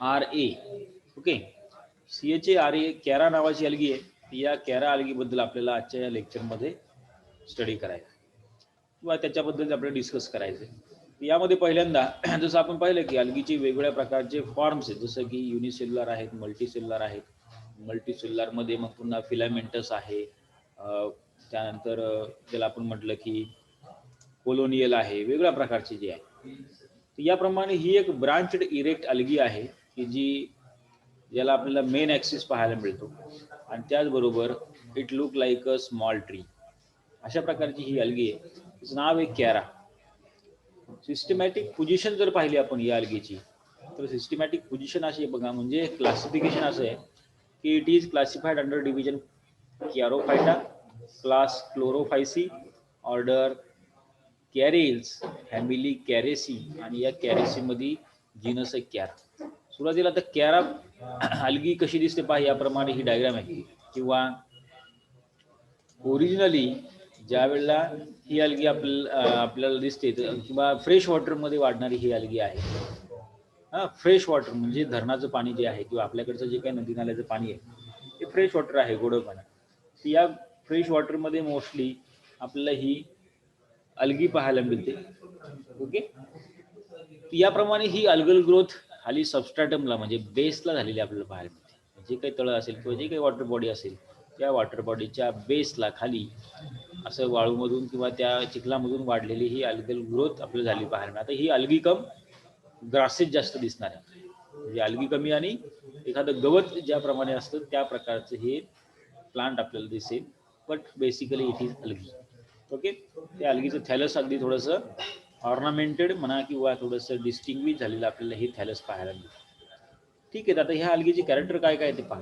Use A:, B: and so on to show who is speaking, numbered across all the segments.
A: RA. Okay. CHARA कॅरा नावाची अलगी आहे. या कॅरा अलगीबद्दल आपल्याला आजच्या या लेक्चरमध्ये स्टडी करायचं किंवा त्याच्याबद्दल आपल्याला डिस्कस करायचं आहे. यामध्ये पहिल्यांदा जसं आपण पाहिलं की अलगीचे वेगवेगळ्या प्रकारचे फॉर्म्स आहेत, जसं की युनिसेल्युलर आहेत, मल्टीसेल्युलर आहेत. मल्टीसेल्युलरमध्ये मग पुन्हा फिलामेंटस आहे, त्यानंतर त्याला आपण म्हटलं की कोलोनियल आहे, वेगवेगळ्या प्रकारची जी आहे. तर याप्रमाणे ही एक ब्रांच्ड इरेक्ट अलगी आहे की जी ज्याला आपल्याला मेन ॲक्सिस पाहायला मिळतो आणि त्याचबरोबर it look like a small tree. अशा प्रकारची ही अलगी आहे. तिचं नाव आहे कॅरा. सिस्टमॅटिक पोझिशन जर पाहिली आपण या अलगीची, तर सिस्टमॅटिक पोझिशन अशी बघा, म्हणजे क्लासिफिकेशन असं आहे की it is classified under division Charophyta, class Chlorophyceae, order Charales, family Characeae आणि या कॅरेसीमध्ये जीनस आहे कॅरा. सुरुवातीला तर कॅरा अलगी कशी दिसते पहा, याप्रमाणे ही डायग्राम आहे. किंवा ओरिजिनली ज्या वेळेला ही अलगी आपल्याला दिसते किंवा फ्रेश वॉटरमध्ये वाढणारी ही अलगी आहे. हां, फ्रेश वॉटर म्हणजे धरणाचं पाणी जे आहे किंवा आपल्याकडचं जे काही नदी नाल्याचं पाणी आहे ते फ्रेश वॉटर आहे, गोडं पाणी. तर या फ्रेश वॉटरमध्ये मोस्टली आपल्याला ही अलगी पाहायला मिळते. ओके. याप्रमाणे ही अल्गल ग्रोथ खाली सबस्ट्रॅटमला म्हणजे बेसला झालेली आपल्याला पाहायला मिळते. जे काही तळं असेल किंवा जे काही वॉटर बॉडी असेल त्या वॉटर बॉडीच्या बेसला खाली असं वाळूमधून किंवा त्या चिखलामधून वाढलेली ही अल्गल ग्रोथ आपल्याला झाली पाहायला मिळते. आता ही अलगी कम ग्रासेस जास्त दिसणार आहे, म्हणजे अलगी कमी आणि एखादं गवत ज्याप्रमाणे असतं त्या प्रकारचं हे प्लांट आपल्याला दिसेल. But basically it is algae. Okay. त्या अलगीचं थॅलस अगदी थोडंसं ऑर्नामेंटेड म्हणा किंवा थोडंसं डिस्टिंग्विश झालेलं आपल्याला हे थॅलस पाहायला मिळतं. ठीक आहे. आता ह्या अलगीचे कॅरेक्टर काय काय ते पहा.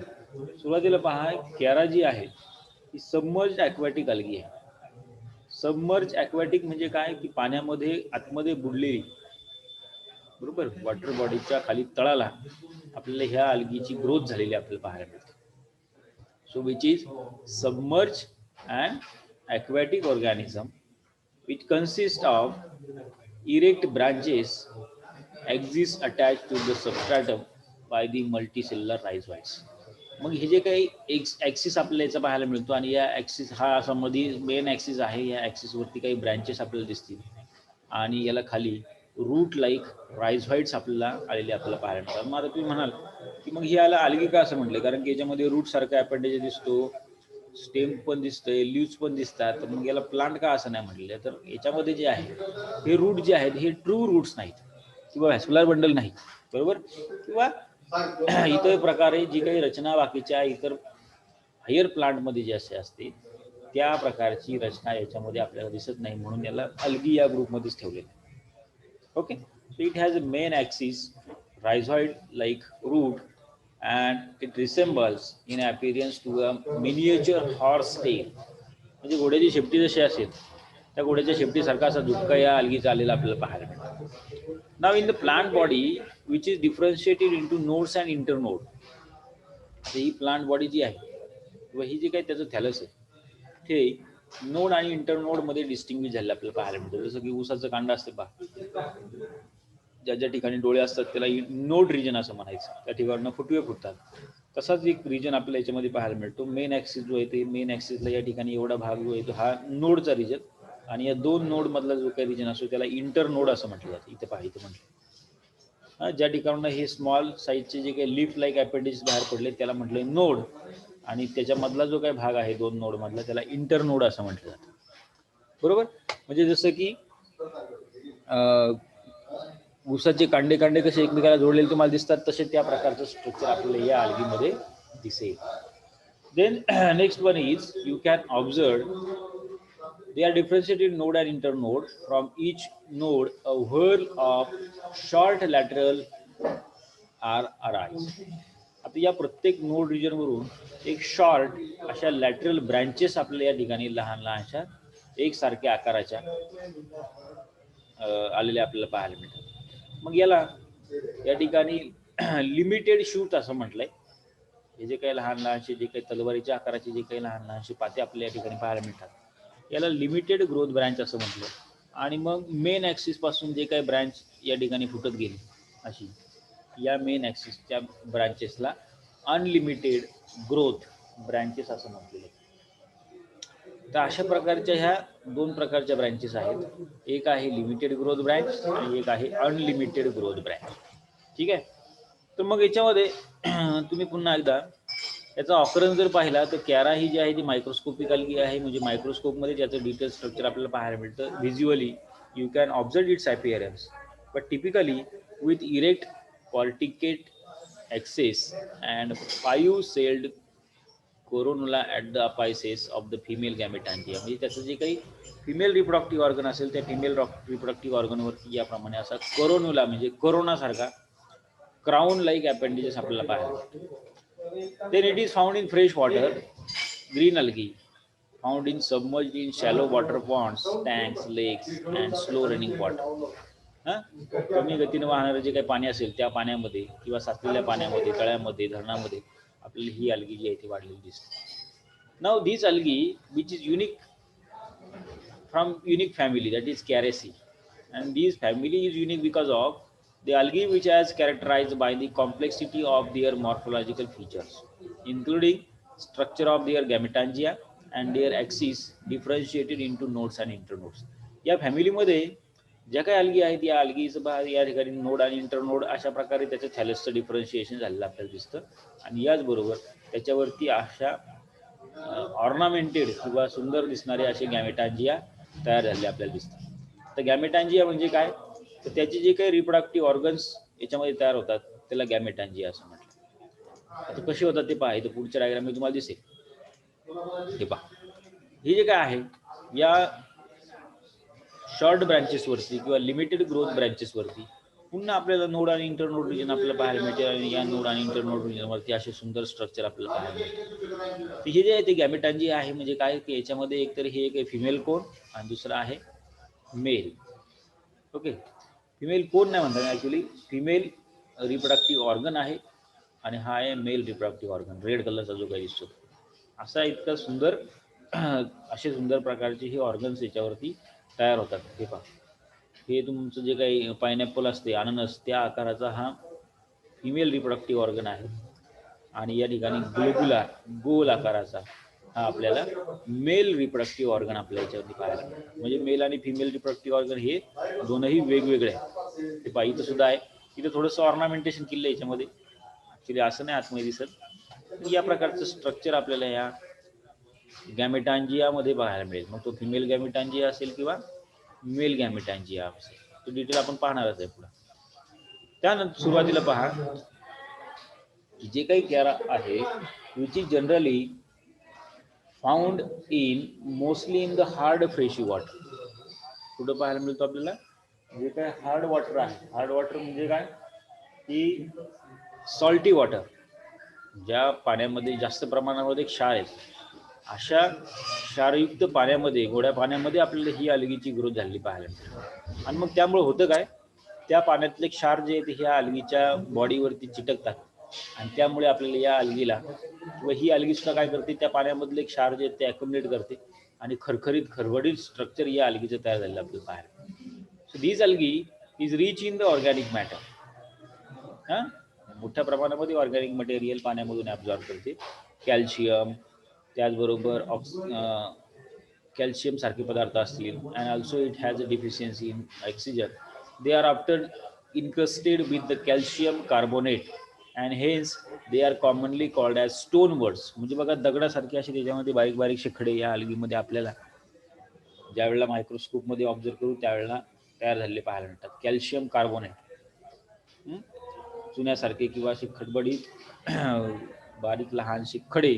A: सुरुवातीला पहा, कॅरा जी आहे ही सबमर्ज ॲक्वॅटिक अलगी आहे. सबमर्ज ॲक्वॅटिक म्हणजे काय की पाण्यामध्ये आतमध्ये बुडलेली, बरोबर, वॉटर बॉडीच्या खाली तळाला आपल्याला ह्या अलगीची ग्रोथ झालेली आपल्याला पाहायला मिळते. So which is submerge and aquatic organism. It consists of erect branches exist attached to the substratum by the multicellular rhizoids. मग हे जे काही ॲक्सिस आपल्याला याचा पाहायला मिळतो आणि या ॲक्सिस हा असा मध्ये मेन ॲक्सिस आहे. या ॲक्सिसवरती काही ब्रँचेस आपल्याला दिसतील आणि याला खाली रूट लाईक रायझॉइड्स आपल्याला आलेले आपल्याला पाहायला मिळतात. मग आता तुम्ही म्हणाल की मग ही याला अलगी का असं म्हटलं, कारण की याच्यामध्ये रूट सारखा ॲपेंडेज दिसतो, स्टेम पण दिसतंय, लिव्स पण दिसतात, तर मग याला प्लांट का असं नाही म्हटलं. तर याच्यामध्ये जे आहे हे रूट जे आहेत हे ट्रू रूट्स नाहीत किंवा व्हॅस्क्युलर बंडल नाही, बरोबर, किंवा इतर प्रकारे जी काही रचना बाकीच्या इतर हायर प्लांटमध्ये जे असे असते त्या प्रकारची रचना याच्यामध्ये आपल्याला दिसत नाही, म्हणून याला अलगी या ग्रुपमध्येच ठेवलेलं आहे. Okay. So it has a main axis rhizoid like root and it resembles in appearance to a miniature horse tail. म्हणजे घोड्याची शेपटी जशी असेल त्या घोड्याच्या शेपटीसारखा असा झुपका या अलगीचा आलेला आपल्याला पाहायला मिळतो. Now in the plant body which is differentiated into nodes and internode. आता ही प्लांट बॉडी जी आहे किंवा ही जी काही त्याचं थॅलस आहे ते नोड आणि इंटरनोडमध्ये डिस्टिंग्विश झालेलं आपल्याला पाहायला मिळतं. जसं की ऊसाचं कांड असते पहा, ज्या ज्या ठिकाणी डोळे असतात त्याला नोड रिजन असं म्हणायचं, त्या ठिकाणं फुटवे फुटतात. तसाच एक रिजन आपल्याला याच्यामध्ये पाहायला मिळतो. मेन ॲक्सिस जो आहे ते मेन ॲक्सिसला या ठिकाणी एवढा भाग जो आहे तो हा नोडचा रिजन, आणि या दोन नोडमधला जो काही रिजन असतो त्याला इंटर नोड असं म्हटलं जातं. इथे पहा, इथे म्हटलं ज्या ठिकाणी हे स्मॉल साईजचे जे काही लीफ लाईक ॲपेंडेज बाहेर पडले त्याला म्हटलं नोड, आणि त्याच्यामधला जो काही भाग आहे दोन नोडमधला त्याला इंटर नोड असं म्हटलं जातं, बरोबर. म्हणजे जसं की ऊसाचे कांडे कांडे कसे एकमेकाला जोडलेले तुम्हाला दिसतात तसे त्या प्रकारचं स्ट्रक्चर आपल्याला या अलगीमध्ये दिसेल. Then next one is you can observe they are differentiated node and internode. From each node a whirl of short lateral are arise. आता या प्रत्येक नोड रिजनवरून एक शॉर्ट अशा लॅटरल ब्रँचेस आपल्याला या ठिकाणी लहान लहानशा एकसारख्या आकाराच्या आलेल्या आपल्याला पाहायला मिळतात. मग याला या ठिकाणी लिमिटेड शूट असं म्हटलंय. हे जे काही लहान लहानशे जे काही तलवारीच्या आकाराचे जे काही लहान लहानशे पाते आपल्याला या ठिकाणी पाहायला मिळतात याला लिमिटेड ग्रोथ ब्रँच असं म्हटलं. आणि मग मेन ॲक्सिस पासून जे काही ब्रँच या ठिकाणी फुटत गेली अशी या मेन ॲक्सिसच्या ब्रांचेसला अनलिमिटेड ग्रोथ ब्रँचेस असं म्हटलेलं आहे. तर अशा प्रकारच्या ह्या दोन प्रकारच्या ब्रँचेस आहेत. एक आहे लिमिटेड ग्रोथ ब्रँच आणि एक आहे अनलिमिटेड ग्रोथ ब्रँच. ठीक आहे. तर मग याच्यामध्ये तुम्ही पुन्हा एकदा याचा ऑकरन्स जर पाहिला तर कॅरा ही जी आहे ती मायक्रोस्कोपिक अल्गी आहे. म्हणजे मायक्रोस्कोपमध्ये ज्याचं डिटेल स्ट्रक्चर आपल्याला पाहायला मिळतं. Visually you can observe its appearance, but typically with erect corticate axes and 5 celled coronula at the apices of the female gametangia. म्हणजे त्याचं जे काही फिमेल रिप्रोडक्टिव्ह ऑर्गन असेल त्या फिमेल रिप्रोडक्टिव्ह ऑर्गनवरती याप्रमाणे असा कोरोनुला म्हणजे कोरोनासारखा क्राउन लाईक अपेंडेजेस आपल्याला पाहायला मिळतो. Then it is found in fresh water green algae found in submerged in shallow water ponds, tanks, lakes and slow running water. कमी गतीने वाहणारं जे काही पाणी असेल त्या पाण्यामध्ये किंवा साचलेल्या पाण्यामध्ये, तळ्यामध्ये, धरणामध्ये आपल्याला ही अल्गी जी आहे ती वाढलेली दिसते. Now this algae which is unique from unique family, that is Cariaceae, and this family is unique because of the algae which is characterized by the complexity of their morphological features, including structure of their gametangia and their axis differentiated into nodes and internodes. या फॅमिलीमध्ये ज्या काही algae आहेत या अल्गीचं या ठिकाणी node आणि internode अशा प्रकारे त्याचं थॅलसचं डिफरन्शिएशन झालेलं आपल्याला दिसतं. आणि याचबरोबर त्याच्यावरती अशा ऑर्नामेंटेड किंवा सुंदर दिसणारे असे गॅमेटांजिया तयार झाले आपल्याला दिसतात. तर गॅमेटांजिया म्हणजे काय, तर त्याचे जे काही रिप्रोडक्टिव्ह ऑर्गन्स याच्यामध्ये तयार होतात त्याला गॅमेटांजिया असं म्हटलं. आता कसे होतात ते पहा, इथं पुढच्या डायग्राममध्ये तुम्हाला दिसेल. हे पहा, हे जे काय आहे या शॉर्ट ब्रँचेसवरती किंवा लिमिटेड ग्रोथ ब्रँचेसवरती पुन्हा आपल्याला नोड आणि इंटरनोड रिजन आपल्याला पाहायला मिळते. आणि या नोड आणि इंटरनोड रिजनवरती असे सुंदर स्ट्रक्चर आपल्याला पाहायला मिळते. हे जे आहे ते गॅमेटांजिया आहे. म्हणजे काय की याच्यामध्ये एकतर हे एक फिमेल कोन आणि दुसरं आहे मेल. ओके, फिमेल कोन नाही म्हणतात ॲक्च्युली, फिमेल रिप्रोडक्टिव्ह ऑर्गन आहे आणि हा आहे मेल रिप्रोडक्टिव्ह ऑर्गन. रेड कलरचा जो काही दिसतो असा इतका सुंदर असे सुंदर प्रकारचे हे ऑर्गन्स याच्यावरती तयार होतात. हे पहा, हे तुमचं जे काही पायनॅपल असते, अननस, त्या आकाराचा हा फिमेल रिप्रोडक्टिव्ह ऑर्गन आहे. आणि या ठिकाणी ग्लोब्युलर गोल आकाराचा हा आपल्याला मेल रिप्रोडक्टिव्ह ऑर्गन आपल्या याच्यावरती पाहायला मिळतो. म्हणजे मेल आणि फिमेल रिप्रोडक्टिव्ह ऑर्गन हे दोनही वेगवेगळे आहेत. ते पहा, इथं सुद्धा आहे. इथं थोडंसं ऑर्नामेंटेशन केलं आहे याच्यामध्ये, ॲक्च्युली असं नाही आतमध्ये दिसत. या प्रकारचं स्ट्रक्चर आपल्याला या गॅमेटांजियामध्ये पाहायला मिळेल. मग तो फिमेल गॅमेटांजिया असेल किंवा मेल गॅमेटांजिया असेल, तो डिटेल आपण पाहणारच आहे पुढे. त्यानंतर सुरुवातीला पहा जे काही कॅरा आहे which is generally found in mostly in the hard freshie water. कुठं पाहायला मिळतो आपल्याला, जे काय हार्ड वॉटर आहे. हार्ड वॉटर म्हणजे काय की सॉल्टी वॉटर, ज्या पाण्यामध्ये जास्त प्रमाणामध्ये क्षार आहे अशा क्षारयुक्त पाण्यामध्ये, गोड्या पाण्यामध्ये आपल्याला ही अल्गीची ग्रोथ झालेली पाहायला मिळते. आणि मग त्यामुळे होतं काय, त्या पाण्यातले क्षार जे आहेत ह्या अल्गीच्या बॉडीवरती चिटकतात आणि त्यामुळे आपल्याला या अल्गीला किंवा ही अल्गी सुद्धा काय करते, त्या पाण्यामधले क्षार जे आहेत ते ॲक्युमुलेट करते आणि खरखरीत खरवडीत स्ट्रक्चर या अल्गीचं तयार झालेलं आपल्याला पाहायला. So this algae is rich in the organic matter. मोठ्या प्रमाणामध्ये ऑर्गॅनिक मटेरियल पाण्यामधून ॲब्झॉर्ब करते. कॅल्शियम, त्याचबरोबर कॅल्शियम सारखे पदार्थ असतील. And also it has a deficiency in oxygen. They are after incrusted with the calcium carbonate and hence they are commonly called as stone worts. म्हणजे बघा, दगडासारखे असे त्याच्यामध्ये बारीक बारीक शेखडे या अल्गीमध्ये आपल्याला ज्या वेळेला मायक्रोस्कोपमध्ये ऑब्झर्व करू त्यावेळेला तयार झालेले पाहायला मिळतात. कॅल्शियम कार्बोनेट चुन्यासारखे किंवा असे खडबडीत बारीक लहानसे खडे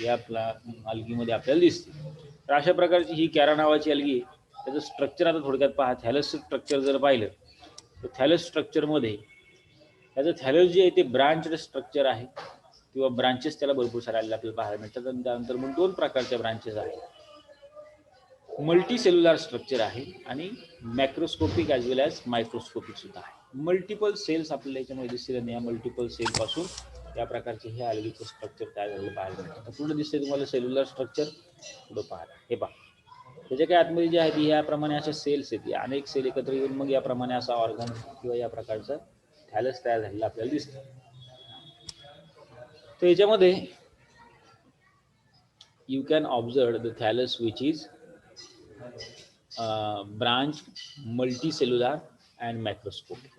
A: या आपला अल्गीमध्ये आपल्याला दिसते. तर अशा प्रकारची ही कॅरा नावाची अल्गी, त्याचं स्ट्रक्चर आता थोडक्यात पहा. थॅलस स्ट्रक्चर जर पाहिलं तर थॅलस स्ट्रक्चरमध्ये त्याचं थॅलस जे आहे ते ब्रांचड स्ट्रक्चर आहे किंवा ब्रांचेस त्याला भरपूर सारे आपल्याला पाहायला मिळतात. आणि त्यानंतर मग दोन प्रकारच्या ब्रांचेस आहेत, मल्टी सेल्युलर स्ट्रक्चर आहे आणि मॅक्रोस्कोपिक ॲज वेल ॲज मायक्रोस्कोपिक सुद्धा आहे. मल्टिपल सेल्स आपल्याला याच्यामध्ये दिसतील आणि या मल्टिपल सेलपासून या प्रकारचे हे अल्गीचं स्ट्रक्चर तयार झालेलं पाहायला मिळतं. पुढे दिसते तुम्हाला सेल्युलर स्ट्रक्चर, पुढं पाहायला हे पहा. त्याच्या काही आतमध्ये जे आहे याप्रमाणे अशा सेल्स आहेत, या अनेक सेल एकत्र येऊन मग याप्रमाणे असा ऑर्गन किंवा या प्रकारचं थॅलस तयार झालेलं आपल्याला दिसतं. तर याच्यामध्ये you can observe the thallus which is branched, multicellular and macroscopic.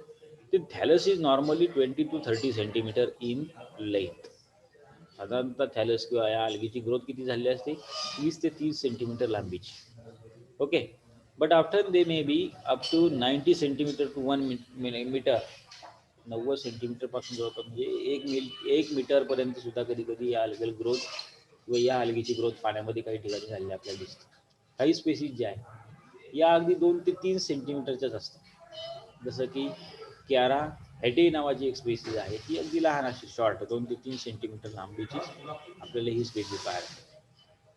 A: The thallus is normally 20 to 30 centimeter in length. साधारणतः थॅलस किंवा या algae ग्रोथ किती झालेली असते 20 ते 30 सेंटीमीटर लांबीची. Okay, but after they may be up to 90 centimetre to 1 metre, 90 centimetre पासून जवळपास म्हणजे 1 मीटर पर्यंत सुद्धा कधी कधी या अल्गल ग्रोथ किंवा या अल्गेची ग्रोथ पाण्यामध्ये काही ठिकाणी झालेली आपल्याला दिसते. काही स्पेसीज ज्या आहेत या अगदी 2 ते 3 सेंटीमीटरच्याच असतात. जसं की कॅरा हेडे नावाची एक स्पेसीज आहे, ती अगदी लहान अशी शॉर्ट 2 ते 3 सेंटीमीटर लांबीची आपल्याला ही स्पेसीज पाहायला.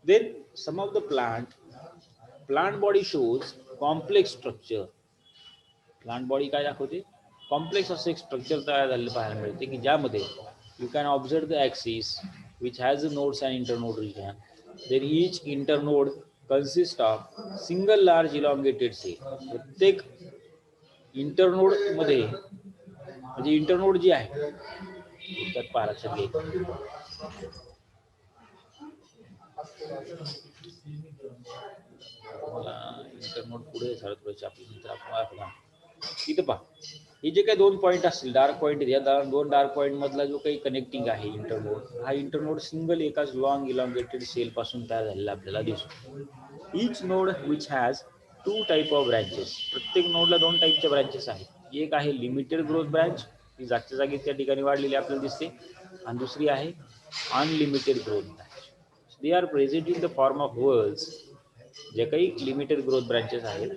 A: Then some of the plant body shows complex structure. Plant body काय दाखवते, कॉम्प्लेक्स असं एक स्ट्रक्चर तयार झालेलं पाहायला मिळते की ज्यामध्ये you can observe the axis which has the nodes and internode region. Then each internode consists of single large elongated cell. प्रत्येक इंटरनोड मध्ये म्हणजे इंटरनोड जी आहे त्यात पहा लक्षात घ्यायचं. मला इंटरनोड पुढे थोडं आपल्याला इथं पहा, हे जे काही 2 पॉईंट असतील डार्क पॉईंट, या 2 डार्क पॉईंट मधला जो काही कनेक्टिंग आहे इंटरनोड, हा इंटरनोड सिंगल एकाच लॉंग इलॉंगेटेड सेल पासून तयार झालेला आपल्याला दिसतो. Each node which has 2 type of branches. प्रत्येक नोडला 2 टाईपच्या ब्रँचेस आहेत. एक आहे लिमिटेड ग्रोथ ब्रँच, ती जागच्या जागी त्या ठिकाणी वाढलेली आपल्याला दिसते, आणि दुसरी आहे unlimited growth branch. They are present in the form of whorls. जे काही लिमिटेड ग्रोथ ब्रँचेस आहेत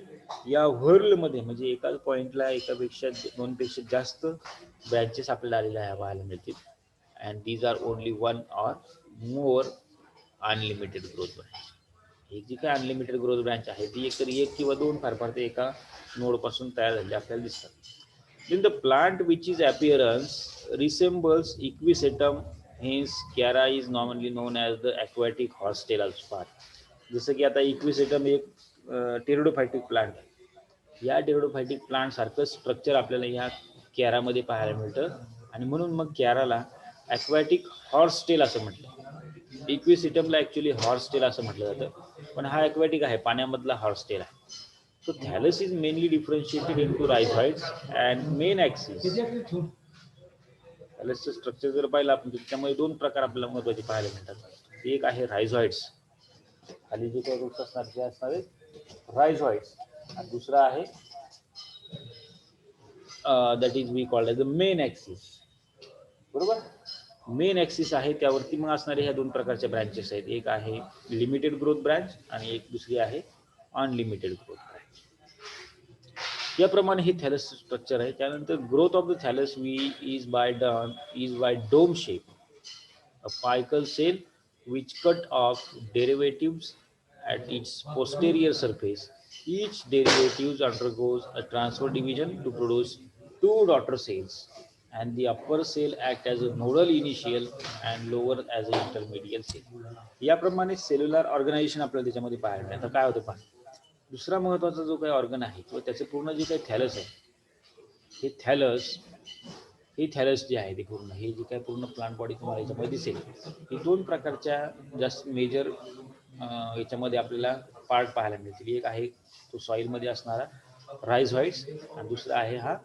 A: या व्हर्लमध्ये म्हणजे एकाच पॉईंटला एकापेक्षा 2पेक्षा जास्त ब्रँचेस आपल्याला आलेल्या पाहायला मिळतील. And these are only 1 or more unlimited growth branch. ही जी काही अनलिमिटेड ग्रोथ ब्रँच आहे ती एकतर 1 किंवा 2 फार फार ते एका नोडपासून तयार झालेली आपल्याला दिसतात. In the plant which is appearance resembles equisetum, hence Chiara is normally known as the aquatic horsetail part. जसं की आता इक्विसेटम एक टेरिडोफायटिक प्लांट आहे. या टेरिडोफायटिक प्लांट सारखं स्ट्रक्चर आपल्याला ह्या कॅरामध्ये पाहायला मिळतं, आणि म्हणून मग कॅराला ॲक्वॅटिक हॉर्सटेल असं म्हटलं. इक्विसिटमला ॲक्च्युली हॉर्सटेल असं म्हटलं जातं, पण हा ॲक्वॅटिक आहे, पाण्यामधला हॉर्सटेल आहे. So thallus is mainly differentiated into rhizoids and main axis. थॅलसचं स्ट्रक्चर जर पाहिलं आपण त्याच्यामध्ये 2 प्रकार आपल्याला महत्त्वाचे पाहायला मिळतात. एक आहे रायझॉइड्स, खाली जे काही रूट्स असणार ते असणार रायझॉइड्स, आणि दुसरा आहे that is we called as the main axis. बरोबर, मेन ॲक्सिस आहे त्यावरती मग असणारे ह्या 2 प्रकारच्या ब्रँचेस आहेत. एक आहे लिमिटेड ग्रोथ ब्रँच आणि एक दुसरी आहे अनलिमिटेड ग्रोथ ब्रँच. याप्रमाणे हे थॅलस स्ट्रक्चर आहे. त्यानंतर growth of the thallus is by dome shape, apical cell which cut off derivatives at its posterior surface. Each derivative undergoes a transfer division to produce 2 daughter cells, and the upper cell act as a nodal initial and lower as an intermediate cell. याप्रमाणे cellular organisation आपल्याला त्याच्यामध्ये पाहायला मिळतं. आता काय होतं पहा, दुसरा महत्त्वाचा जो काही ऑर्गन आहे किंवा त्याचे पूर्ण जे काही थॅलस आहे, हे थॅलस जे आहे ते पूर्ण, हे जे काही पूर्ण प्लांट बॉडी तुम्हाला याच्यामध्ये दिसेल, ही 2 प्रकारच्या जास्त मेजर याच्यामध्ये आपल्याला पार्ट पाहायला मिळतील. एक आहे तो सॉईलमध्ये असणारा रायझॉइड्स, आणि दुसरा आहे हा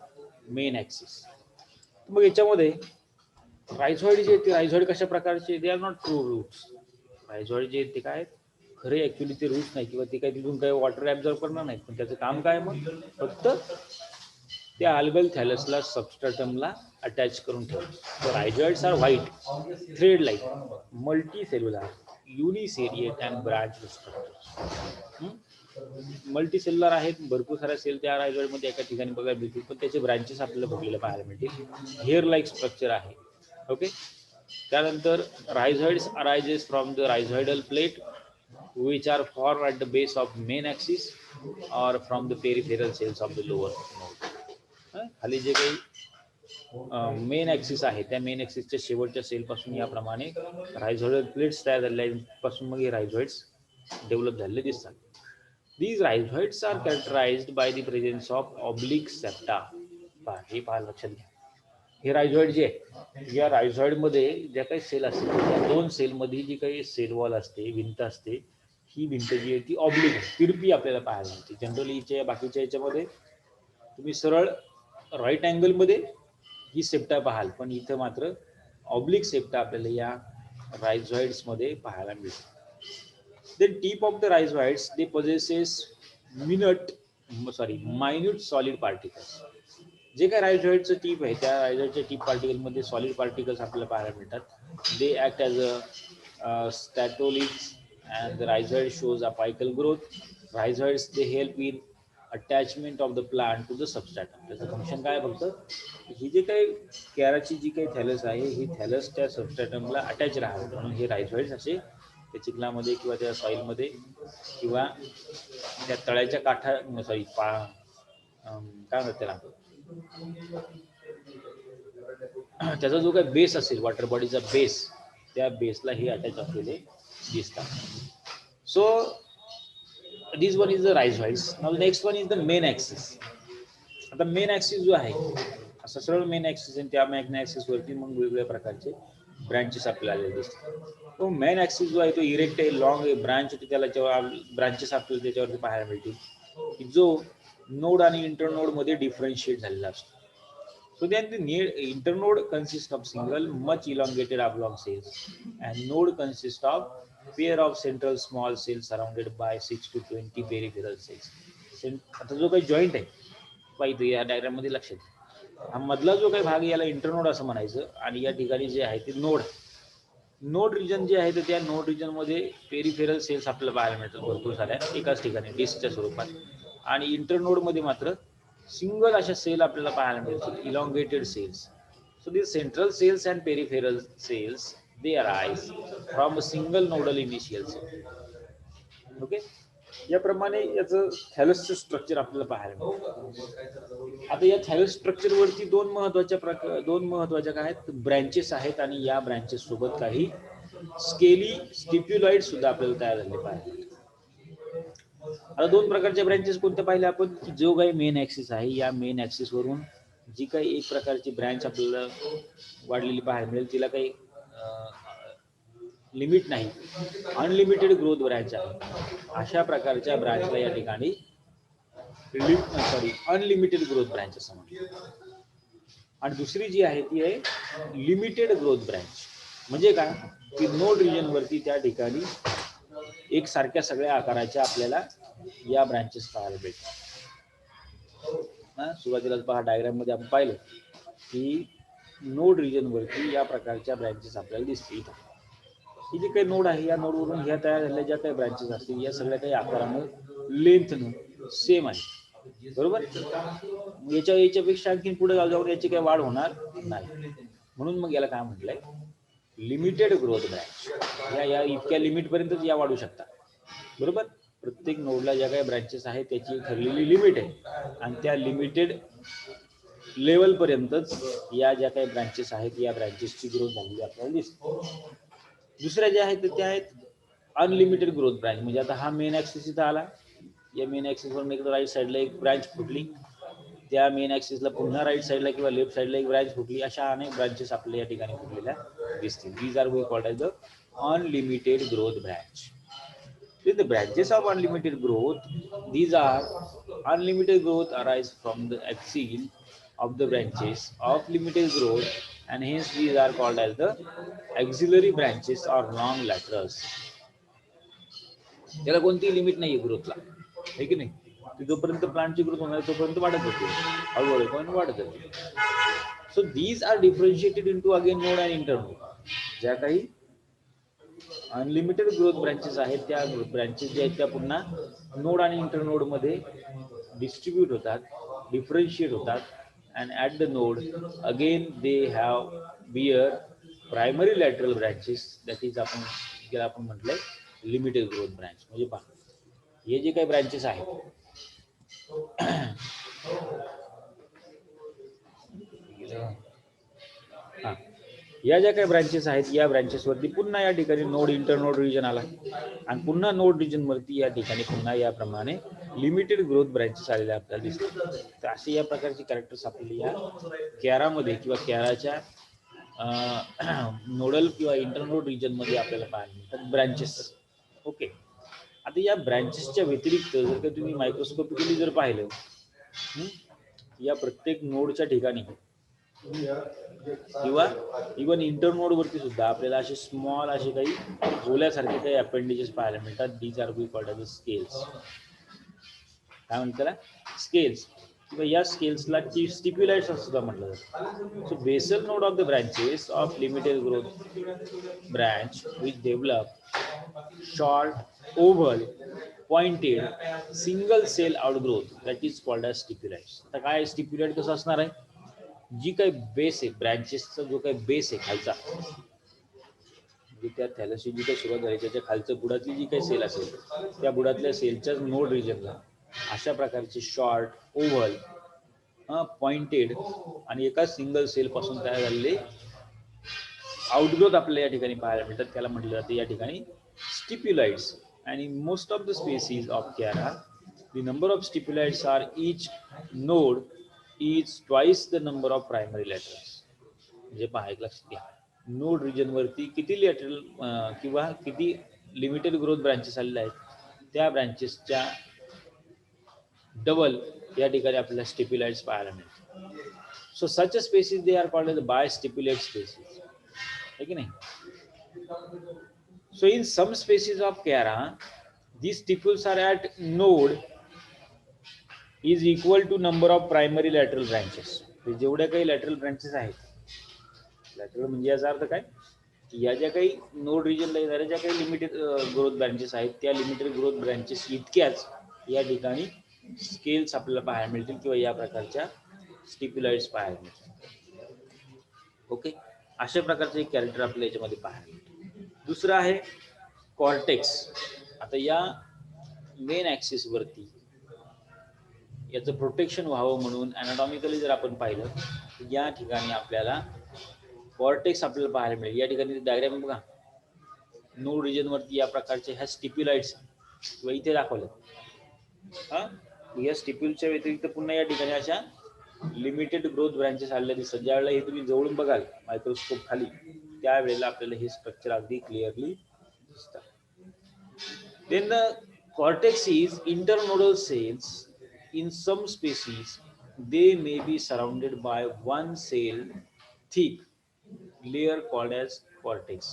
A: मेन ॲक्सिस. मग याच्यामध्ये रायझॉइड जे आहेत ते रायझॉइड कशा प्रकारचे, they are not true roots. Rhizoid जे आहेत ते काय खरे ॲक्च्युली ते रूट्स नाही, किंवा ते काही तिथून काही वॉटर ॲब्झॉर्ब करणार नाहीत, पण त्याचं काम काय मग फक्त त्या अल्गल थॅलसला सबस्ट्रॅटमला अटॅच करून ठेवतो. Rhizoids are white thread like multicellular uniseriate and branch structure. Multicellular आहेत, भरपूर साऱ्या सेल त्या रायझॉइडमध्ये एका ठिकाणी बघायला मिळतील, पण त्याचे ब्रांचेस आपल्याला भरलेले पाहायला मिळतील. हेअर लाईक स्ट्रक्चर आहे. ओके, त्यानंतर rhizoids arises from the rhizoidal plate which are formed at the base of main axis or from the peripheral cells of the lower node. खाली जे काही मेन ॲक्सिस आहे त्या मेन ॲक्सिसच्या शेवटच्या सेलपासून याप्रमाणे रायझॉइडल plates तयार झालेल्यापासून मग हे रायझॉइड्स डेव्हलप झालेले दिसतात. These rhizoids are characterized by the presence of oblique septa. हे पहा लक्षात घ्या, हे रायझॉइड जे आहे, या रायझॉइडमध्ये ज्या काही सेल असतील त्या दोन सेलमध्ये जी काही सेल वॉल असते, भिंत असते, ही भिंत जी आहे ती ऑब्लिक तिरपी आपल्याला पाहायला मिळते. जनरली हिच्या बाकीच्या याच्यामध्ये तुम्ही सरळ राईट अँगलमध्ये ही सेप्टा पाहाल, पण इथं मात्र ऑब्लिक सेप्टा आपल्याला या रायझॉइड्समध्ये पाहायला मिळते. The tip of the rhizoids they possesses minute solid particles. जे काय रायझॉइडचं टीप आहे त्या रायझॉइडच्या टीप पार्टिकलमध्ये सॉलिड पार्टिकल्स आपल्याला पाहायला मिळतात. They act as a statoliths and the rhizoid shows apical growth. Rhizoids they help in attachment of the plant to the substratum. त्याचं function काय फक्त ही जे काही कॅराची जी काही थॅलस आहे ही थॅलस त्या सबस्ट्रॅटमला अटॅच राहावं म्हणून हे रायझॉइड्स असे त्या चिखलामध्ये किंवा त्या सॉईलमध्ये किंवा त्या तळ्याच्या काठा काय म्हणतात त्याला, त्याचा जो काही बेस असेल वॉटर बॉडीचा बेस, त्या बेसला हे अटॅच असलेले दिसतात. So this one is the rhizoids. Now next one is the main axis. आता मेन ॲक्सिस जो आहे असा सरळ मेन ॲक्सिस आणि त्या मेन ॲक्सिसवरती मग वेगवेगळ्या प्रकारचे ब्रँचेस आपल्याला आलेले दिसतात. तो मेन ॲक्सिस जो आहे तो इरेक्ट आहे, लॉंग आहे, ब्रांच होती, त्याला जेव्हा ब्रांचेस आपल्याला त्याच्यावरती पाहायला मिळतील की जो नोड आणि इंटरनोडमध्ये डिफरन्शिएट झालेला असतो. So then the internode consists of single much elongated oblong cells and node consists of pair of central small cells surrounded by 6 to 20 peripheral cells. आता जो काही जॉईंट आहे पाहिजे या डायग्राम मध्ये लक्षात, हा मधला जो काही भाग याला इंटरनोड असं म्हणायचं आणि या ठिकाणी जे आहे ते नोड रिजन जे आहे तर त्या नोड रिजन मध्ये पेरिफेरल सेल्स आपल्याला पाहायला मिळतात भरपूर साऱ्या एकाच ठिकाणी डिस्कच्या स्वरूपात, आणि इंटरनोड मध्ये मात्र सिंगल अशा सेल आपल्याला पाहायला मिळतील, elongated cells. So this central cells and peripheral cells they arise from a single nodal initial cell. Okay, याप्रमाणे याचं थॅलसचं स्ट्रक्चर आपल्याला पाहायला मिळतं. आता या थॅलस स्ट्रक्चरवरती दोन महत्वाच्या काय आहेत, ब्रँचेस आहेत आणि या ब्रँचेस सोबत काही स्टिप्युलॉइड सुद्धा आपल्याला तयार झाले पाहिजे. आता दोन प्रकारच्या ब्रँचेस कोणत्या पाहिल्या आपण, की जो काही मेन ॲक्सिस आहे या मेन ॲक्सिस वरून जी काही एक प्रकारची ब्रँच आपल्याला वाढलेली पाहायला मिळेल तिला काही लिमिट नाही, अनलिमिटेड ग्रोथ ब्रँच आहे. अशा प्रकारच्या ब्रँचला या ठिकाणी अनलिमिटेड ग्रोथ ब्रँच असं म्हणतात. आणि दुसरी जी आहे ती आहे लिमिटेड ग्रोथ ब्रँच. म्हणजे काय की नोड रिजन वरती त्या ठिकाणी एक सारख्या सगळ्या आकाराच्या आपल्याला या ब्रँचेस पाहायला भेटतात. सुरुवातीला पहा डायग्राम मध्ये आपण पाहिलं की नोड रिजन वरती या प्रकारच्या ब्रँचेस आपल्याला दिसतील. ही जी काही नोड आहे या नोडवरून ह्या तयार झालेल्या ज्या काही ब्रँचेस असतील या सगळ्या काही आकारानं लेंथनं सेम आहे, बरोबर. याच्यापेक्षा आणखी पुढे जाऊन याची काही वाढ होणार नाही, म्हणून मग याला काय म्हटलंय, लिमिटेड ग्रोथ ब्रँच. या इतक्या लिमिट पर्यंतच या वाढू शकतात, बरोबर. प्रत्येक नोडला ज्या काही ब्रँचेस आहेत त्याची ठरलेली लिमिट आहे आणि त्या लिमिटेड लेवल पर्यंतच या ज्या काही ब्रँचेस आहेत या ब्रँचेसची ग्रोथ झालेली आपल्याला दिसते. दुसऱ्या ज्या आहेत त्या आहेत अनलिमिटेड ग्रोथ ब्रँच. म्हणजे आता हा मेन ॲक्सिस इथं आला, या मेन ॲक्सिसवरून एक राईट साईडला एक ब्रँच फुटली, त्या मेन ॲक्सिसला पुन्हा राईट साईडला किंवा लेफ्ट साईडला एक ब्रँच फुटली, अशा अनेक ब्रँचेस आपल्याला या ठिकाणी फुटलेल्या दिसतील. These are we called as the unlimited growth branch. With the branches of unlimited growth, these are unlimited growth arise from the axil of the branches of limited growth, and hence these are called as the axillary branches or long laterals. त्याला कोणती limit नाही ग्रोथला, आहे की नाही. जोपर्यंत प्लांटची growth होणार तोपर्यंत वाढत जाते, हळूहळू पण वाढत जाते. So these are differentiated into again node and internode. ज्या काही अनलिमिटेड ग्रोथ ब्रँचेस आहेत त्या ब्रँचेस ज्या आहेत त्या पुन्हा नोड आणि इंटरनोड मध्ये डिस्ट्रीब्यूट होतात, डिफरन्शिएट होतात, and at the node again they have bear primary lateral branches. That is ज्याला आपण म्हटलंय लिमिटेड ग्रोथ ब्रँच. म्हणजे पहा हे जे काही ब्रँचेस आहेत या ज्या काही ब्रँचेस आहेत या ब्रँचेसवरती पुन्हा या ठिकाणी नोड इंटरनोड रिजन आला आणि पुन्हा नोड रिजन वरती या ठिकाणी पुन्हा याप्रमाणे लिमिटेड ग्रोथ ब्रँचेस आलेल्या आपल्याला दिसतात. तर असे या प्रकारचे कॅरेक्टर्स आपल्याला या कॅरामध्ये किंवा कॅराच्या नोडल किंवा इंटरनोड रिजनमध्ये आपल्याला पाहायला मिळतात ब्रँचेस. ओके. आता या ब्रँचेसच्या व्यतिरिक्त जर का तुम्ही मायक्रोस्कोपिकली जर पाहिलं, या प्रत्येक नोडच्या ठिकाणी किंवा इव्हन इंटरनोड वरती सुद्धा आपल्याला असे स्मॉल असे काही गोल्यासारखे काही अपेंडेजेस पाहायला मिळतात. These are we called as scales. काय म्हणतात त्याला? स्केल्स. किंवा या स्केल्सला स्टिप्युलाइट्स असं सुद्धा म्हटलं जातं. So basal node of the branches of limited growth branch which develop short oval pointed single cell outgrowth that is called as stipulodes. आता काय स्टिप्युलाइट कसं असणार आहे? जी काही बेस आहे ब्रँचेसचा, जो काही बेस आहे खालचा, म्हणजे त्या थॅलसची जी काही सुरुवात झाली त्याच्या खालचं बुडातली जी काही सेल असेल त्या बुडातल्या सेलच्याच नोड रिजनला अशा प्रकारचे शॉर्ट ओव्हल पॉइंटेड आणि एका सिंगल सेल पासून तयार झालेले आउटग्रोथ आपल्याला या ठिकाणी पाहायला मिळतात. त्याला म्हटलं जातं या ठिकाणी स्टिप्युलाइट्स. आणि most of the species of Chara the number of stipulodes are each node is twice the number of primary laterals. म्हणजे पहा, एक लक्षात घ्या, नोड रिजन वरती किती लॅटरल किंवा किती लिमिटेड ग्रोथ ब्रँचेस आलेले आहेत त्या ब्रँचेसच्या डबल या ठिकाणी आपल्याला स्टिप्युलाइट्स पाहायला मिळतात. So such species they are called as bistipulate species, है की नाही? So in some species of Kara, these stipules are at node is equal to number of primary lateral branches. जेवढ्या काही लॅटरल ब्रँचेस आहेत, lateral म्हणजे याचा अर्थ काय, या ज्या काही नोड रिजनला येणाऱ्या ज्या काही लिमिटेड ग्रोथ ब्रँचेस आहेत त्या लिमिटेड ग्रोथ ब्रँचेस इतक्याच या ठिकाणी स्केल्स आपल्याला पाहायला मिळतील किंवा या प्रकारच्या स्टिप्युलाइट्स पाहायला मिळतील. ओके. अशा प्रकारचे एक कॅरेक्टर आपल्या याच्यामध्ये पाहायला मिळतं. दुसरं आहे कॉर्टेक्स. आता या मेन ॲक्सिस वरती याचं प्रोटेक्शन व्हावं म्हणून ॲनाटॉमिकली जर आपण पाहिलं तर या ठिकाणी आपल्याला कॉर्टेक्स आपल्याला पाहायला मिळेल. या ठिकाणी डायग्राम बघा, नोड रिजन वरती या प्रकारचे ह्या स्टिप्युलाइट्स किंवा इथे दाखवलं. या स्टिप्युलच्या व्यतिरिक्त पुन्हा या ठिकाणी अशा लिमिटेड ग्रोथ ब्रँचेस आलेल्या दिसतात. ज्यावेळेला हे तुम्ही जवळून बघाल मायक्रोस्कोप खाली त्यावेळेला आपल्याला हे स्ट्रक्चर अगदी क्लिअरली दिसतात. Then the cortex is internodal cells. In some species they may be surrounded by one cell thick layer called as cortex.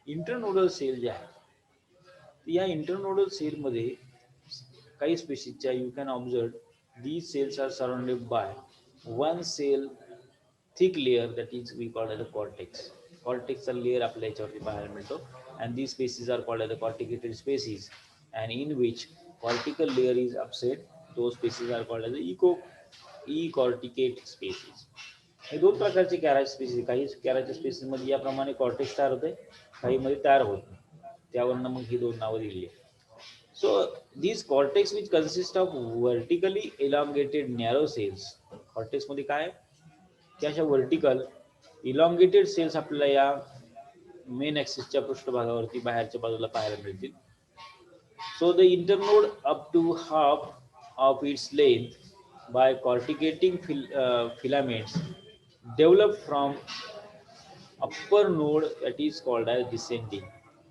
A: Internodal cell जे आहे या इंटरनोडल सेल मध्ये काही स्पेसीजच्या you can observe these cells are surrounded by one cell thick layer that is we call as the cortex. Cortex layer आपल्या याच्यावरती पाहायला मिळतो. and these species are called as the corticated species, and in which cortical layer is absent, those species are called as the ecorticate species. हे दोन प्रकारचे कॅरा species, काही कॅराच्या species मध्ये याप्रमाणे कॉर्टेक्स तयार होते, काही मध्ये तयार होत नाही, त्यावरनं मग ही दोन नावं दिली आहे. So these cortex which consist of vertically elongated narrow cells, cortex मध्ये काय त्या अशा वर्टिकल इलॉंगेटेड सेल्स आपल्याला या मेन ॲक्सिसच्या पृष्ठभागावरती बाहेरच्या बाजूला पाहायला मिळतील. So the internode up to half of its length by corticating filaments develop from upper node that is called as descending,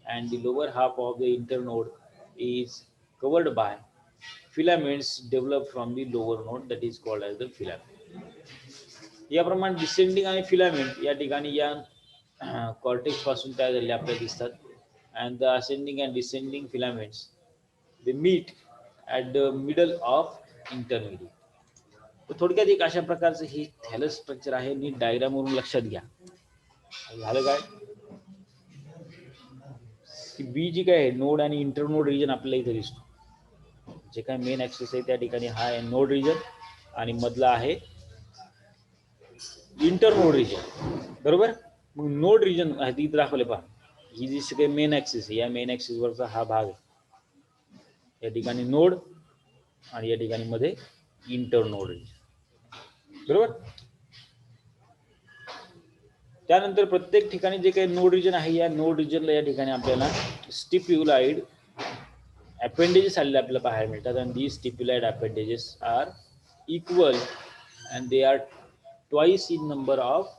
A: and the lower half of the internode is covered by filaments developed from the lower node that is called as the filament. याप्रमाणे descending आणि filament या ठिकाणी या cortex पासून तयार झालेले आपल्याला दिसतात. And the ascending and descending filaments they meet at the middle of intermediate. तर थोडक्यात एक अशा प्रकारचं हे थॅलस स्ट्रक्चर आहे. नीट डायग्रामवरून लक्षात घ्या. झालं काय की बी जी काय आहे नोड आणि इंटरनोड रिजन आपल्याला इथे दिसतो. जे काय मेन ॲक्सिस आहे त्या ठिकाणी हा आहे नोड रिजन आणि मधला आहे इंटरनोड रिजन, बरोबर. मग नोड रिजन आहे इथे दाखवले पहा, ही जी सगळे मेन ॲक्सिस आहे या मेन ॲक्सिस वरचा हा भाग आहे. या ठिकाणी नोड आणि या ठिकाणी मध्ये इंटरनोड रिजन, बरोबर. त्यानंतर प्रत्येक ठिकाणी जे काही नोड रिजन आहे या नोड रिजनला या ठिकाणी आपल्याला स्टिप्युलाइड अपेंडेजेस आलेले आपल्याला पाहायला मिळतात आणि the stipulode appendages are equal and they are twice in number of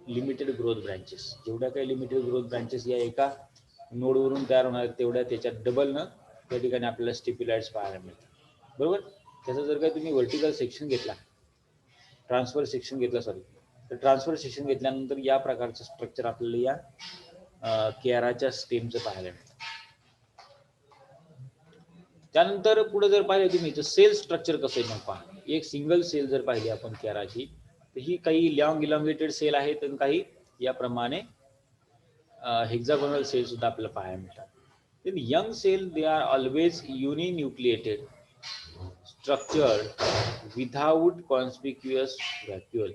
A: limited growth branches. जेवढ्या काही लिमिटेड ग्रोथ ब्रँचेस या एका नोडवरून तयार होणार तेवढ्या त्याच्यात डबल न त्या ठिकाणी आपल्याला स्टिप्युलाइड्स पाहायला मिळतात. बरोबर. त्याचा जर काही तुम्ही व्हर्टिकल सेक्शन घेतला, ट्रान्सफर सेक्शन घेतला सॉरी, तर ट्रान्सफर सेक्शन घेतल्यानंतर या प्रकारचं स्ट्रक्चर आपल्याला या केराच्या स्टेमचं पाहायला मिळतं. त्यानंतर पुढे जर पाहिलं तुम्ही तर सेल स्ट्रक्चर कसं आहे मग पहा. एक सिंगल सेल जर पाहिली आपण केराची तर ही काही लॉंग इलॉंगेटेड सेल आहेत आणि काही याप्रमाणे हेक्सागोनल सेल सुद्धा आपल्याला पाहायला मिळतात. then young cell they are always uninucleated structured without conspicuous vacuole.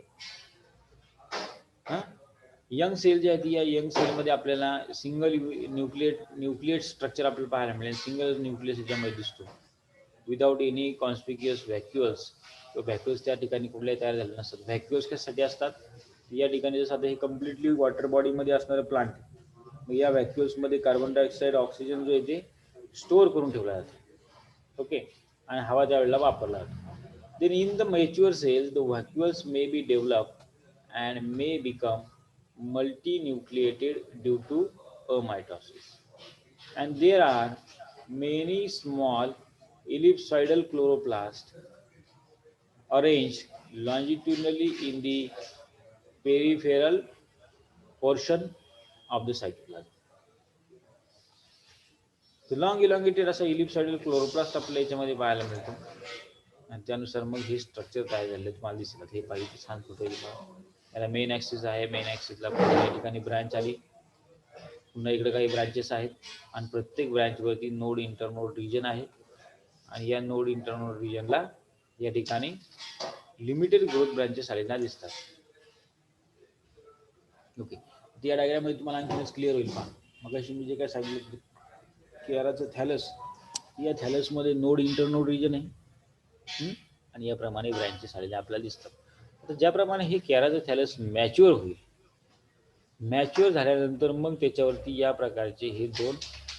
A: Young cell जी आहे या यंग सेलमध्ये आपल्याला सिंगल न्यूक्लिएट स्ट्रक्चर आपल्याला पाहायला मिळेल. सिंगल न्यूक्लियस याच्यामध्ये दिसतो विदाउट एनी कॉन्स्पिक्युअस व्हॅक्युअल्स. व्हॅक्युअल्स त्या ठिकाणी कुठल्याही तयार झाले नसतात. व्हॅक्युअल्स कशासाठी असतात, या ठिकाणी जसं आता हे कम्प्लिटली वॉटर बॉडीमध्ये असणारं प्लांट, मग या व्हॅक्युअल्समध्ये कार्बन डायऑक्साईड ऑक्सिजन जो आहे ते स्टोअर करून ठेवला जातो. ओके. आणि हवा त्या वेळेला वापरला जातो. Then in the mature cells the vacuoles may be develop and may become multinucleated due to mitosis, and there are many small ellipsoidal chloroplasts arranged longitudinally in the peripheral portion of the cytoplasm. Long elongated असा इलिप्सॉइडल chloroplast आपल्याला याच्यामध्ये पाहायला मिळतो आणि त्यानुसार मग हे structure तयार झाले तुम्हाला दिसलं. हे पाहिजे छान फोटो याला मेन ॲक्सिस आहे. मेन ॲक्सिसला या ठिकाणी ब्रांच आली, पुन्हा इकडे काही ब्रांचेस आहेत आणि प्रत्येक ब्रांचवरती नोड इंटरनोड रिजन आहे आणि या नोड इंटरनोड रिजनला या ठिकाणी लिमिटेड ग्रोथ ब्रांचेस आलेल्या दिसतात. ओके. या डायग्राममध्ये तुम्हाला आणखीनच क्लिअर होईल. पहा मग अशी मी जे काय सांगितलं केराचं थॅलस, या थॅलसमध्ये नोड इंटरनोड रिजन आहे आणि याप्रमाणे ब्रँचेस आलेले आपल्याला दिसतात. आता ज्याप्रमाणे हे केराचं थॅलस मॅच्युअर होईल, मॅच्युअर झाल्यानंतर मग त्याच्यावरती या प्रकारचे हे दोन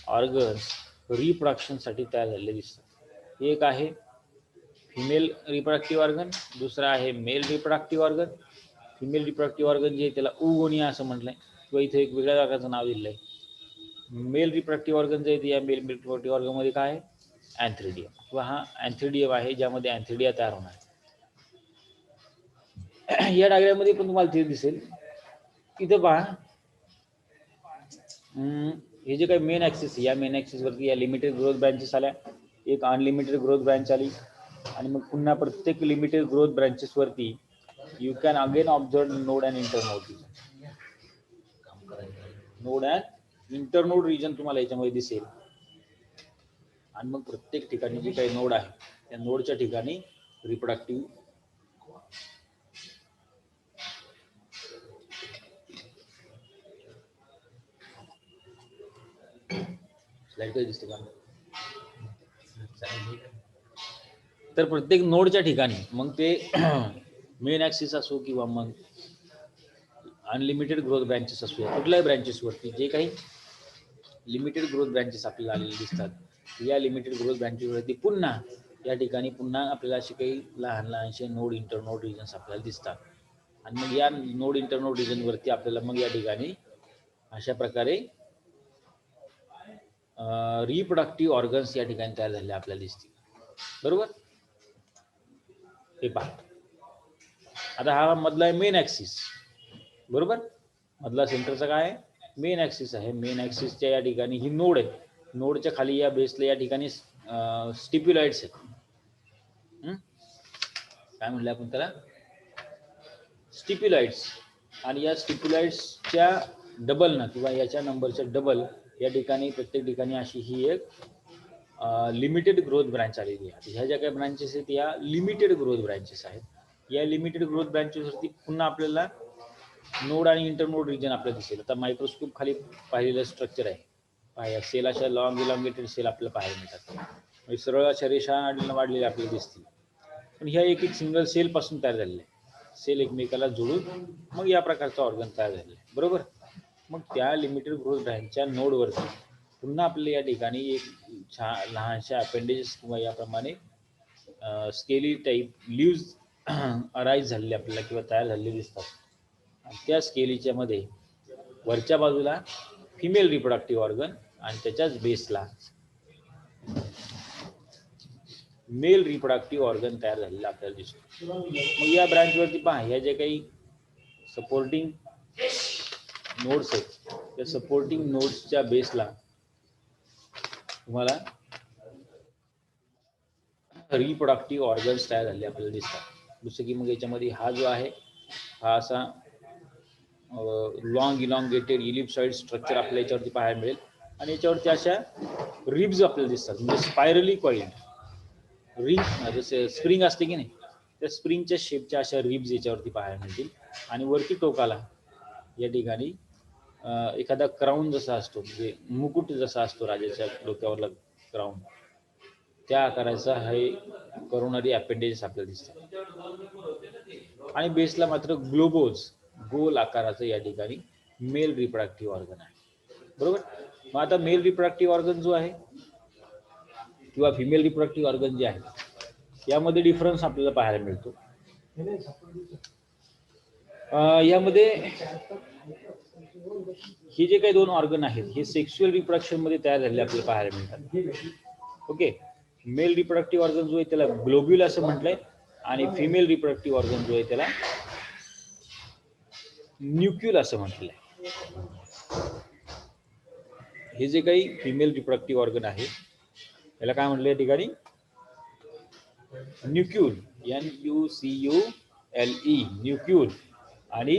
A: ऑर्गन्स रिप्रोडक्शनसाठी तयार झालेले दिसतात. एक आहे फिमेल रिप्रोडक्टिव्ह ऑर्गन, दुसरा आहे male reproductive organ. Female reproductive organ जे आहे त्याला ओगोनिया असं म्हटलंय किंवा इथे एक वेगळ्या प्रकारचं नाव दिलं आहे. मेल रिप्रोडक्टिव्ह ऑर्गन जे आहे या मेल रिप्रोडक्टिव्ह ऑर्गनमध्ये काय आहे, अँथ्रिडियम किंवा हा अँथ्रिडियम आहे ज्यामध्ये अँथ्रिडिया तयार होणार. या डायग्राममध्ये पण तुम्हाला ते दिसेल. इथं पहा हे जे काही मेन ॲक्सिस, या मेन ॲक्सिसवरती या लिमिटेड ग्रोथ ब्रँचेस आल्या, एक अनलिमिटेड ग्रोथ ब्रँच आली आणि मग पुन्हा प्रत्येक लिमिटेड ग्रोथ ब्रँचेसवरती you can again observe node and internode region. Node and internode region तुम्हाला याच्यामध्ये दिसेल आणि मग प्रत्येक ठिकाणी जे काही नोड आहे त्या नोडच्या ठिकाणी रिप्रोडक्टिव्ह स्लाइड कधी दिसते का, तर प्रत्येक नोडच्या ठिकाणी मग ते मेन ॲक्सिस असो किंवा मग अनलिमिटेड ग्रोथ ब्रँचेस असो, कुठल्याही ब्रँचेसवरती जे काही लिमिटेड ग्रोथ ब्रँचेस आपल्याला आलेले दिसतात, या लिमिटेड ग्रोथ ब्रँचेसवरती पुन्हा या ठिकाणी पुन्हा आपल्याला असे काही लहान लहानसे नोड इंटरनोड रिजन्स आपल्याला दिसतात आणि मग या नोड इंटरनोड रिजनवरती आपल्याला मग या ठिकाणी अशा प्रकारे रिप्रोडक्टिव्ह ऑर्गन्स या ठिकाणी तयार झालेले आपल्याला दिसतील. बरोबर. हे पहा आता हा मधला आहे मेन ॲक्सिस. बरोबर. मधला सेंटरचा काय आहे, मेन ॲक्सिस आहे. मेन ॲक्सिसच्या या ठिकाणी ही नोड आहे. नोडच्या खाली या बेसला या ठिकाणी स्टिप्युलाइड्स आहेत. काय म्हणलं आपण त्याला, स्टिप्युलाइड्स. आणि या स्टिप्युलाइड्सच्या डबलनं किंवा याच्या नंबरच्या डबल या ठिकाणी प्रत्येक ठिकाणी अशी ही एक लिमिटेड ग्रोथ ब्रँच आलेली आहे. ह्या ज्या काही ब्रँचेस आहेत या लिमिटेड ग्रोथ ब्रँचेस आहेत. या लिमिटेड ग्रोथ ब्रँचेसवरती पुन्हा आपल्याला नोड आणि इंटरनोड रिजन आपल्याला दिसेल. आता मायक्रोस्कोप खाली पाहिलेलं स्ट्रक्चर आहे, सेल अशा लॉंग इलॉंगेटेड सेल आपल्याला पाहायला मिळतात. म्हणजे सरळ अशा रेषा वाढलेल्या आपल्याला दिसतील, पण ह्या एक एक सिंगल सेल पासून तयार झालेल्या आहे. सेल एकमेकाला जोडून मग या प्रकारचा ऑर्गन तयार झालेला आहे. बरोबर. मग त्या लिमिटेड ग्रोथ ब्रँचच्या नोडवरती पुन्हा आपल्याला या ठिकाणी एक लहानशा अपेंडेजेस किंवा याप्रमाणे स्केली टाईप लिव्ज अराईज झालेले आपल्याला किंवा तयार झालेले दिसतात. आणि त्या स्केलीच्या मध्ये वरच्या बाजूला फिमेल रिप्रोडक्टिव्ह ऑर्गन आणि त्याच्याच बेसला मेल रिप्रोडक्टिव्ह ऑर्गन तयार झालेला आपल्याला दिसतो. मग या ब्रांचवरती पहा, ह्या जे काही सपोर्टिंग नोड्स आहेत त्या सपोर्टिंग नोड्सच्या बेसला तुम्हाला रिप्रोडक्टिव्ह ऑर्गन्स तयार झालेले आपल्याला दिसतात. जसं की मग याच्यामध्ये हा जो आहे हा असा लॉंग इलॉंगेटेड इलिप्सॉइड स्ट्रक्चर आपल्या याच्यावरती पाहायला मिळेल आणि याच्यावरती अशा रिब्स आपल्याला दिसतात, म्हणजे स्पायरली कॉइल्ड रिंग, जसे स्प्रिंग असते की नाही त्या स्प्रिंगच्या शेपच्या अशा रिब्स याच्यावरती पाहायला मिळतील. आणि वरती टोकाला या ठिकाणी एखादा क्राऊन जसा असतो, म्हणजे मुकुट जसा असतो राजाच्या डोक्यावरला क्राऊन, त्या आकाराचा हे करोनरी अपेंडेजेस आपल्याला दिसतात. आणि बेसला मात्र ग्लोबोज गोल आकाराचं या ठिकाणी मेल रिप्रोडक्टिव्ह ऑर्गन आहे. बरोबर. मग आता मेल रिप्रोडक्टिव्ह ऑर्गन जो आहे किंवा फिमेल रिप्रोडक्टिव्ह ऑर्गन जे आहे यामध्ये डिफरन्स आपल्याला पाहायला मिळतो. यामध्ये हे जे काही दोन ऑर्गन आहेत हे सेक्शुअल रिप्रोडक्शन मध्ये तयार झालेले आपल्याला पाहायला मिळतात. ओके. मेल रिप्रोडक्टिव्ह ऑर्गन जो आहे त्याला ग्लोब्युल असं म्हटलंय आणि फिमेल रिप्रोडक्टिव्ह ऑर्गन जो आहे त्याला न्यूक्युल असं म्हटलंय. हे जे काही फिमेल रिप्रोडक्टिव्ह ऑर्गन आहे याला काय म्हटलं या ठिकाणी न्यूक्युल, NUCULE न्यूक्युल, आणि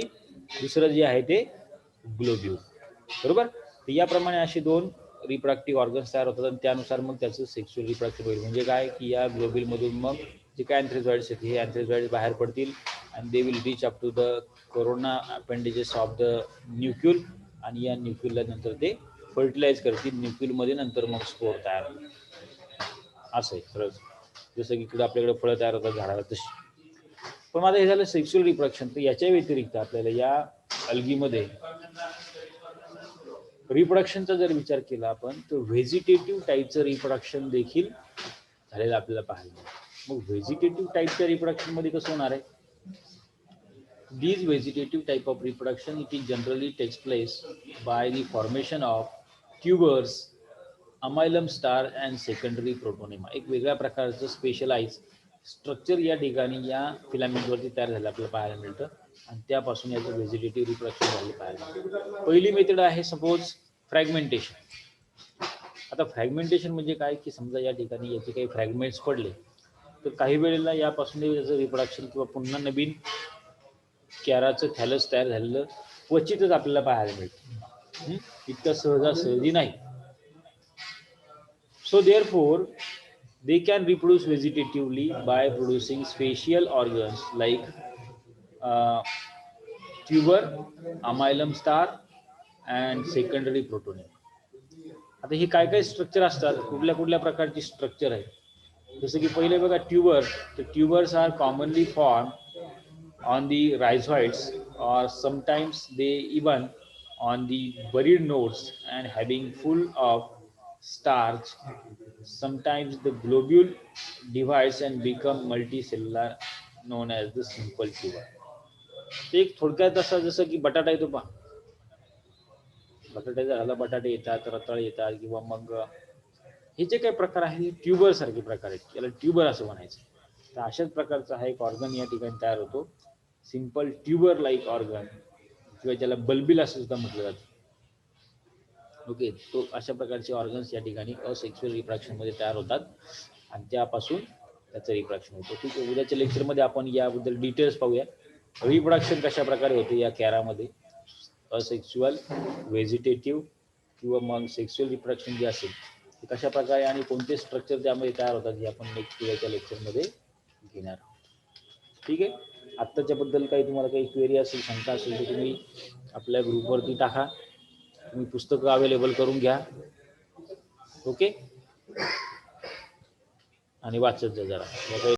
A: दुसरं जे आहे ते ग्लोब्युल. बरोबर. तर याप्रमाणे असे दोन रिप्रोडक्टिव्ह ऑर्गन्स तयार होतात आणि त्यानुसार मग त्याचं सेक्शुअल रिप्रोडक्टिव्ह होईल. म्हणजे काय की या ग्लोब्युल मधून मग जे काय अँथ्रेझॉइड्स आहेत हे अँथ्रेझॉइड्स बाहेर पडतील आणि they will reach up to the corona appendages of the nucule आणि या न्यूक्युलला नंतर ते फर्टिलाइज करतील. न्यूक्युलमध्ये नंतर मग स्पोर तयार होईल. असं आहे खरंच, जसं की इकडे आपल्याकडे फळं तयार होतात झाडाला तशी. पण माझं हे झालं सेक्शुअल रिप्रोडक्शन. तर याच्या व्यतिरिक्त आपल्याला या अल्गीमध्ये रिप्रोडक्शनचा जर विचार केला आपण तर व्हेजिटेटिव्ह टाईपचं रिप्रोडक्शन देखील झालेलं आपल्याला पाहायला मिळेल. मग व्हेजिटेटिव्ह टाईपच्या रिप्रोडक्शन मध्ये कसं होणार आहे? These vegetative type of reproduction it is generally takes place by the formation of tubers, amylum star and secondary protonema. एक वेगळ्या प्रकारचं स्पेशलाइज स्ट्रक्चर या ठिकाणी या फिलामेंटवरती तयार झालं आपल्याला पाहायला मिळतं आणि त्यापासून याचं व्हेजिटेटिव्ह रिप्रोडक्शन झालं पाहायला मिळतं. पहिली मेथड आहे सपोज फ्रॅगमेंटेशन. आता फ्रॅगमेंटेशन म्हणजे काय की समजा या ठिकाणी याचे काही फ्रॅगमेंट्स पडले तर काही वेळेला यापासून याचं रिप्रोडक्शन किंवा पुन्हा नवीन कॅराचं थॅलस तयार झालेलं क्वचितच आपल्याला पाहायला मिळतं. इतकं सहजासहजी नाही. So therefore they can reproduce vegetatively by producing special organs like tuber, amylum star and secondary protonema. आता हे काय काय स्ट्रक्चर असतात, कुठल्या कुठल्या प्रकारची स्ट्रक्चर आहे. जसं की पहिले बघा ट्यूबर. तर tubers are commonly form on the rhizoids or sometimes they even on the buried nodes and having full of starch. Sometimes the globule divides and become multicellular known as the simple tuber. ते एक थोडक्यात असं जसं की बटाटा येतो पहा, बटाट्याचा झाला बटाटे येतात, रताळे येतात किंवा मग हे जे काही प्रकार आहेत ट्यूबर सारखे प्रकार आहेत, याला ट्यूबर असं म्हणायचं. तर अशाच प्रकारचा हा एक ऑर्गन या ठिकाणी तयार होतो, सिंपल ट्यूबर लाईक ऑर्गन किंवा ज्याला बल्बिल असं सुद्धा म्हटलं जातं. ओके. तो अशा प्रकारचे ऑर्गन्स या ठिकाणी असेक्शुअल रिप्रोडक्शन मध्ये तयार होतात आणि त्यापासून त्याचं रिप्रोडक्शन होतं. ठीक आहे. उद्याच्या लेक्चरमध्ये आपण याबद्दल डिटेल्स पाहूया. रिप्रोडक्शन कशा प्रकारे होते या कॅरामध्ये, असेक्शुअल, व्हेजिटेटिव्ह किंवा मग सेक्शुअल रिप्रोडक्शन जे असेल ते कशा प्रकारे आणि कोणते स्ट्रक्चर त्यामध्ये तयार होतात हे आपण नेक्स्ट उद्याच्या लेक्चरमध्ये घेणार आहोत. ठीक आहे. आत्ताच्याबद्दल काही तुम्हाला काही क्वेरी असेल, शंका असेल तर तुम्ही आपल्या ग्रुपवरती टाका. तुम्ही पुस्तकं अवेलेबल करून घ्या. ओके. आणि वाचत जा जरा.